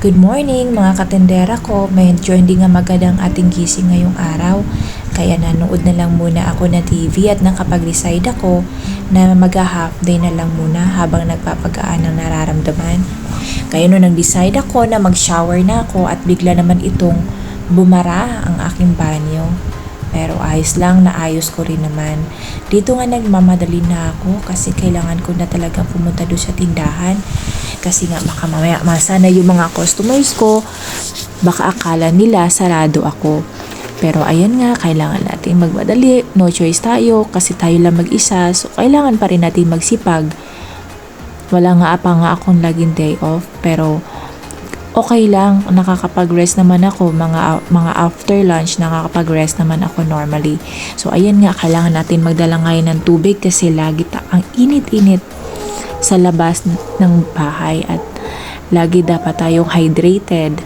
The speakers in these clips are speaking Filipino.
Good morning mga katendera ko. Medyo hindi nga magandang ating gising ngayong araw. Kaya nanood na lang muna ako na TV at nakapag-decide ako na mag-half day na lang muna habang nagpapagaan ng nararamdaman. Kaya nung nag-decide ako na mag-shower na ako at bigla naman itong bumara ang aking banyo. Pero ayos lang, naayos ko rin naman. Dito nga nagmamadali na ako kasi kailangan ko na talagang pumunta doon sa tindahan. Kasi nga baka mamaya masana yung mga customers ko, baka akala nila sarado ako. Pero ayan nga, kailangan natin magmadali. No choice tayo kasi tayo lang mag-isa. So kailangan pa rin natin magsipag. Wala nga pa nga akong laging day off. Pero okay lang, nakakapag-rest naman ako. Mga after lunch, nakakapag-rest naman ako normally. So ayan nga, kailangan natin magdala ngayon ng tubig kasi lagi ang init-init sa labas ng bahay at lagi dapat tayong hydrated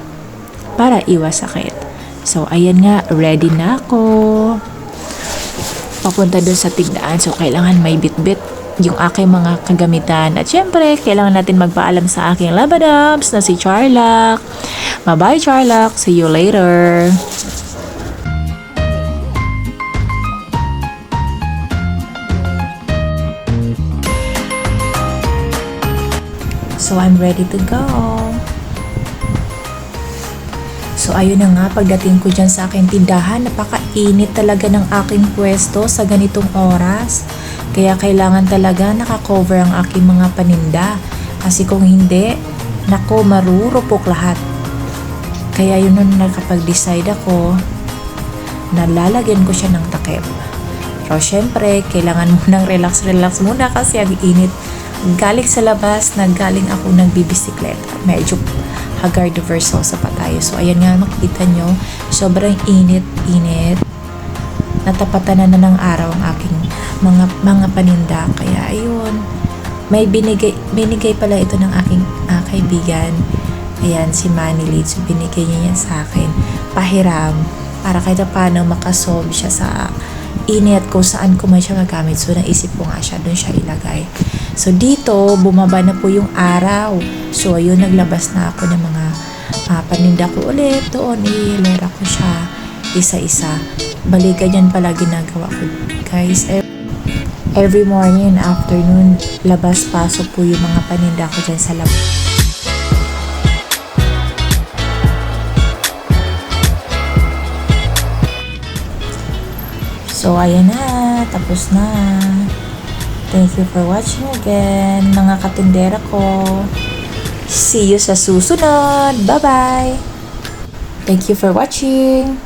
para iwas sakit. So ayan nga, ready na ako papunta doon sa tindahan. So kailangan may bitbit yung aking mga kagamitan at syempre kailangan natin magpaalam sa aking labadabs na si Charlock. Bye-bye Charlock, see you later. So, I'm ready to go. So, ayun na nga, pagdating ko dyan sa aking tindahan, napakainit talaga ng aking pwesto sa ganitong oras. Kaya kailangan talaga nakakover ang aking mga paninda. Kasi kung hindi, nako, marurupok lahat. Kaya yun nung nakapag-decide ako, nalalagyan ko siya ng takip. Pero syempre, kailangan munang relax muna kasi ang init. Galing sa labas, galing ako nagbibisikleta. Medyo Haggard Versosa pa tayo. So, ayan nga, makikita nyo, sobrang init. Natapatan na ng araw ang aking mga paninda. Kaya, ayun, may binigay pala ito ng aking kaibigan. Ayan, si Manny Lee. So, binigay niya yan sa akin. Pahiram. Para kahit paano makasolve siya sa init kung saan ko man siya magamit. So, naisip ko nga siya, doon siya ilagay. So, dito, bumaba na po yung araw. So, ayun, naglabas na ako ng mga paninda ko ulit. Doon, ilera ko siya isa-isa. Bali, ganyan pala ginagawa ko, guys. Every morning and afternoon, labas-pasok po yung mga paninda ko dyan sa labas. So, ayan na. Tapos na. Thank you for watching again, mga katindera ko. See you sa susunod. Bye-bye. Thank you for watching.